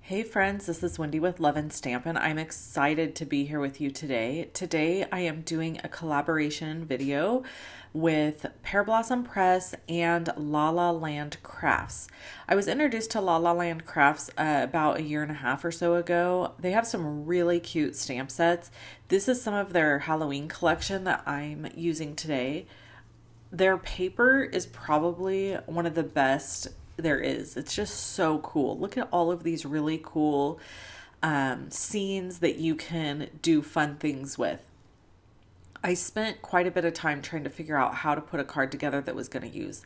Hey friends, this is Wendy with Love and Stampin'. I'm excited to be here with you today. Today I am doing a collaboration video with Pear Blossom Press and La La Land Crafts. I was introduced to La La Land Crafts about a year and a half or so ago. They have some really cute stamp sets. This is some of their Halloween collection that I'm using today. Their paper is probably one of the best there is. It's just so cool. Look at all of these really cool scenes that you can do fun things with. I spent quite a bit of time trying to figure out how to put a card together that was going to use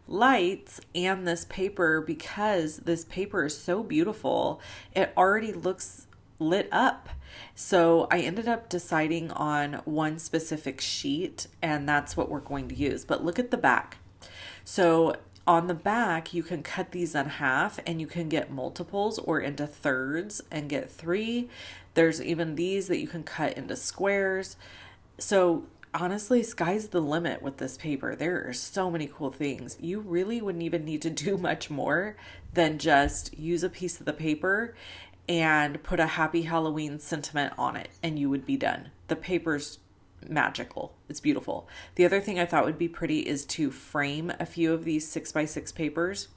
lights and this paper because this paper is so beautiful. It already looks lit up. So I ended up deciding on one specific sheet, and that's what we're going to use. But look at the back. So on the back, you can cut these in half and you can get multiples or into thirds and get three. There's even these that you can cut into squares. So honestly, sky's the limit with this paper. There are so many cool things. You really wouldn't even need to do much more than just use a piece of the paper and put a happy Halloween sentiment on it, and you would be done. The paper's magical. It's beautiful. The other thing I thought would be pretty is to frame a few of these 6x6 papers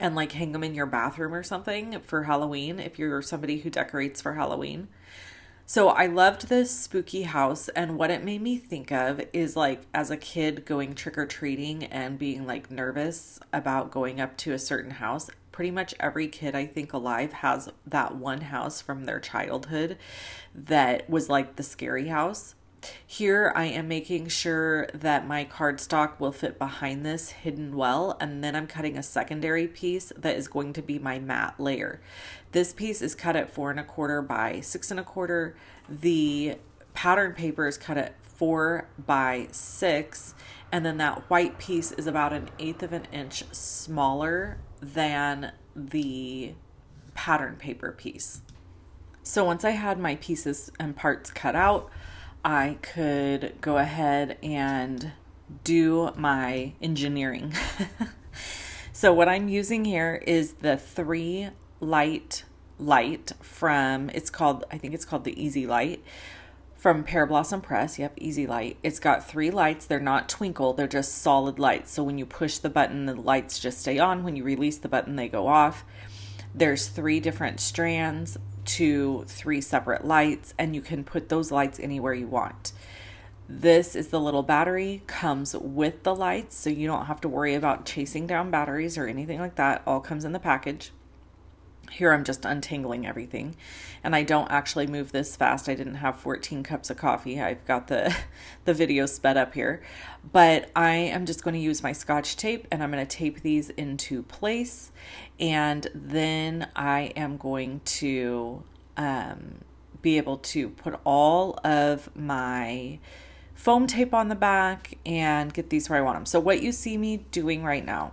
and like hang them in your bathroom or something for Halloween if you're somebody who decorates for Halloween. So I loved this spooky house, and what it made me think of is like as a kid going trick-or-treating and being like nervous about going up to a certain house. Pretty much every kid I think alive has that one house from their childhood that was like the scary house. Here I am making sure that my cardstock will fit behind this hidden well, and then I'm cutting a secondary piece that is going to be my matte layer. This piece is cut at 4¼ by 6¼ The pattern paper is cut at 4 by 6, and then that white piece is about 1/8 of an inch smaller than the pattern paper piece. So once I had my pieces and parts cut out, I could go ahead and do my engineering. So what I'm using here is the 3 light from, I think it's called the Easy Light from Pear Blossom Press. Yep, Easy Light. It's got 3 lights. They're not twinkle. They're just solid lights. So when you push the button, the lights just stay on. When you release the button, they go off. There's 3 different strands to 3 separate lights, and you can put those lights anywhere you want. This is the little battery, comes with the lights, so you don't have to worry about chasing down batteries or anything like that. All comes in the package. Here I'm just untangling everything, and I don't actually move this fast. I didn't have 14 cups of coffee. I've got the video sped up here, but I am just going to use my Scotch tape, and I'm going to tape these into place, and then I am going to be able to put all of my foam tape on the back and get these where I want them. So what you see me doing right now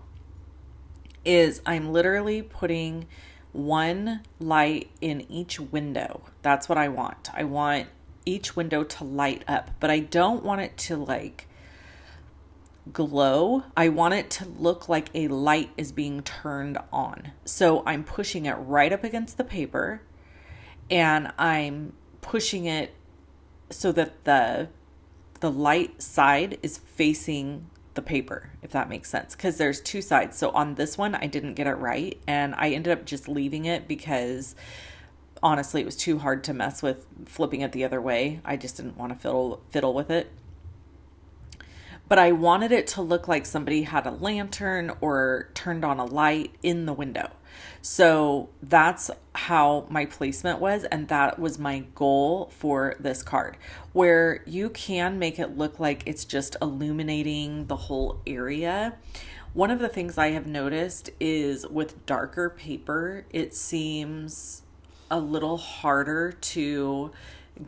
is I'm literally putting 1 light in each window. That's what I want. I want each window to light up, but I don't want it to like glow. I want it to look like a light is being turned on. So I'm pushing it right up against the paper, and I'm pushing it so that the light side is facing the paper, if that makes sense, because there's 2 sides. So on this one I didn't get it right, and I ended up just leaving it because honestly it was too hard to mess with flipping it the other way. I just didn't want to fiddle with it. But I wanted it to look like somebody had a lantern or turned on a light in the window. So that's how my placement was, and that was my goal for this card, where you can make it look like it's just illuminating the whole area. One of the things I have noticed is with darker paper, it seems a little harder to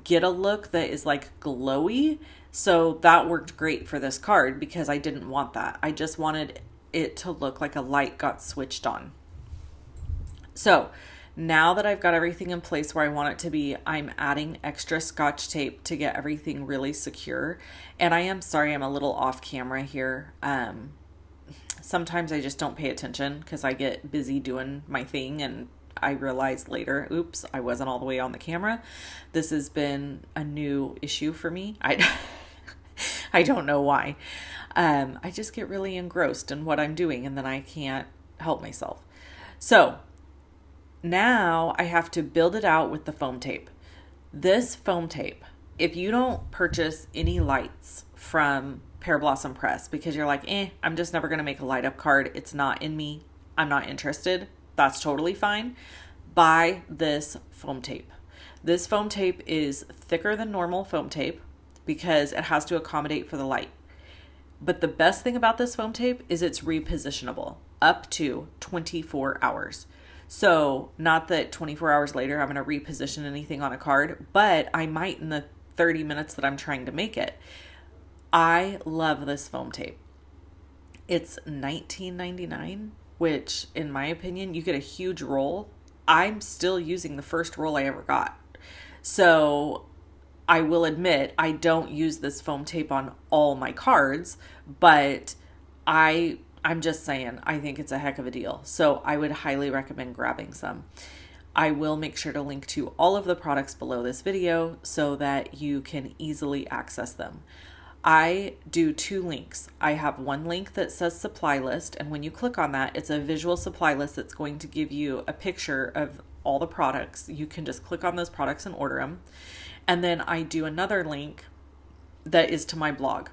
get a look that is like glowy. So that worked great for this card because I didn't want that. I just wanted it to look like a light got switched on. So now that I've got everything in place where I want it to be, I'm adding extra Scotch tape to get everything really secure. And I am sorry I'm a little off camera here. Sometimes I just don't pay attention because I get busy doing my thing and I realized later, oops, I wasn't all the way on the camera. This has been a new issue for me. I don't know why. I just get really engrossed in what I'm doing and then I can't help myself. So now I have to build it out with the foam tape. This foam tape, if you don't purchase any lights from Pear Blossom Press because you're like, I'm just never going to make a light up card. It's not in me. I'm not interested. That's totally fine. Buy this foam tape. This foam tape is thicker than normal foam tape because it has to accommodate for the light. But the best thing about this foam tape is it's repositionable up to 24 hours. So not that 24 hours later I'm going to reposition anything on a card, but I might in the 30 minutes that I'm trying to make it. I love this foam tape. It's $19.99, which in my opinion, you get a huge roll. I'm still using the first roll I ever got. So I will admit I don't use this foam tape on all my cards, but I'm just saying, I think it's a heck of a deal. So I would highly recommend grabbing some. I will make sure to link to all of the products below this video so that you can easily access them. I do 2 links. I have one link that says supply list, and when you click on that, it's a visual supply list that's going to give you a picture of all the products. You can just click on those products and order them. And then I do another link that is to my blog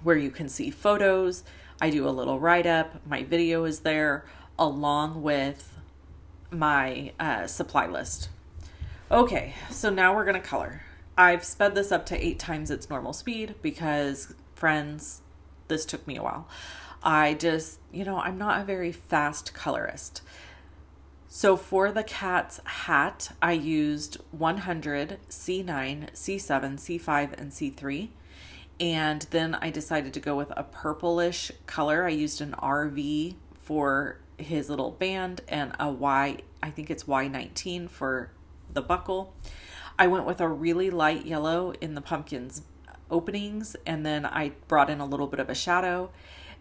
where you can see photos. I do a little write-up. My video is there along with my supply list. Okay, so now we're going to color. I've sped this up to 8 times its normal speed because, friends, this took me a while. I just, I'm not a very fast colorist. So for the cat's hat, I used 100, C9, C7, C5, and C3. And then I decided to go with a purplish color. I used an RV for his little band and a Y, I think it's Y19 for the buckle. I went with a really light yellow in the pumpkin's openings, and then I brought in a little bit of a shadow.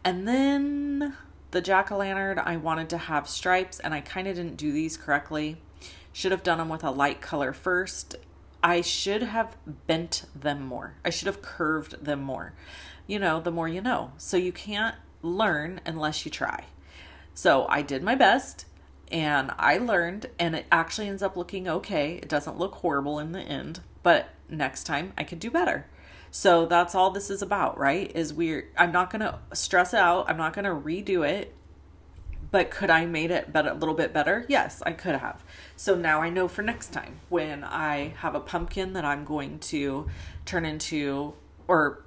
And then the jack-o'-lantern, I wanted to have stripes, and I kind of didn't do these correctly. Should have done them with a light color first. I should have bent them more. I should have curved them more. The more you know. So you can't learn unless you try. So I did my best. And I learned, and it actually ends up looking okay. It doesn't look horrible in the end, but next time I could do better. So that's all this is about, right? I'm not going to stress out. I'm not going to redo it, but could I made it a little bit better? Yes, I could have. So now I know for next time when I have a pumpkin that I'm going to turn into, or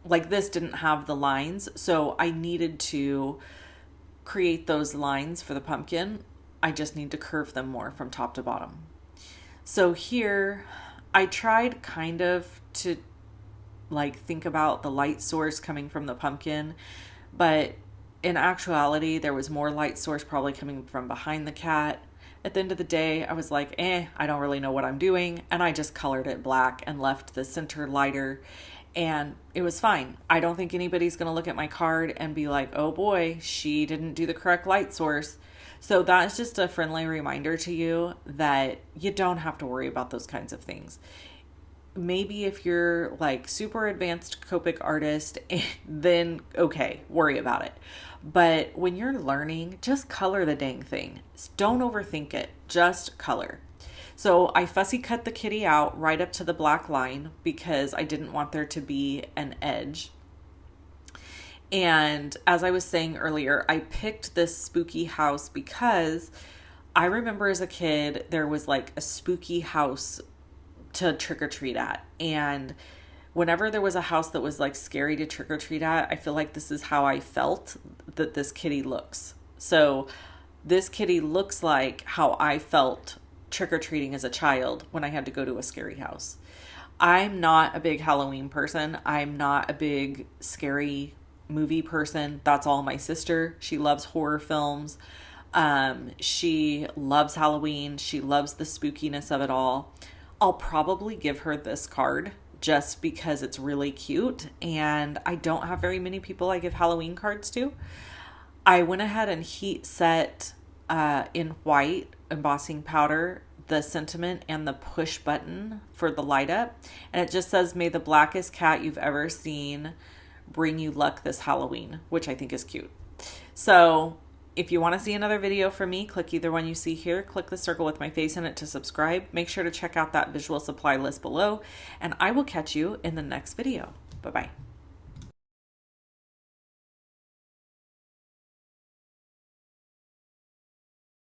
like this didn't have the lines. So I needed to create those lines for the pumpkin. I just need to curve them more from top to bottom. So here I tried kind of to think about the light source coming from the pumpkin, but in actuality there was more light source probably coming from behind the cat. At the end of the day, I was like, I don't really know what I'm doing, and I just colored it black and left the center lighter. And it was fine. I don't think anybody's going to look at my card and be like, oh boy, she didn't do the correct light source. So that's just a friendly reminder to you that you don't have to worry about those kinds of things. Maybe if you're super advanced Copic artist, then okay, worry about it. But when you're learning, just color the dang thing. Don't overthink it. Just color. So I fussy cut the kitty out right up to the black line because I didn't want there to be an edge. And as I was saying earlier, I picked this spooky house because I remember as a kid, there was a spooky house to trick or treat at. And whenever there was a house that was scary to trick or treat at, I feel like this is how I felt that this kitty looks. So this kitty looks like how I felt trick-or-treating as a child when I had to go to a scary house. I'm not a big Halloween person. I'm not a big scary movie person. That's all my sister. She loves horror films. She loves Halloween. She loves the spookiness of it all. I'll probably give her this card just because it's really cute, and I don't have very many people I give Halloween cards to. I went ahead and heat set in white embossing powder the sentiment and the push button for the light up. And it just says, "May the blackest cat you've ever seen bring you luck this Halloween," which I think is cute. So if you want to see another video from me, click either one you see here. Click the circle with my face in it to subscribe. Make sure to check out that visual supply list below, and I will catch you in the next video. Bye-bye.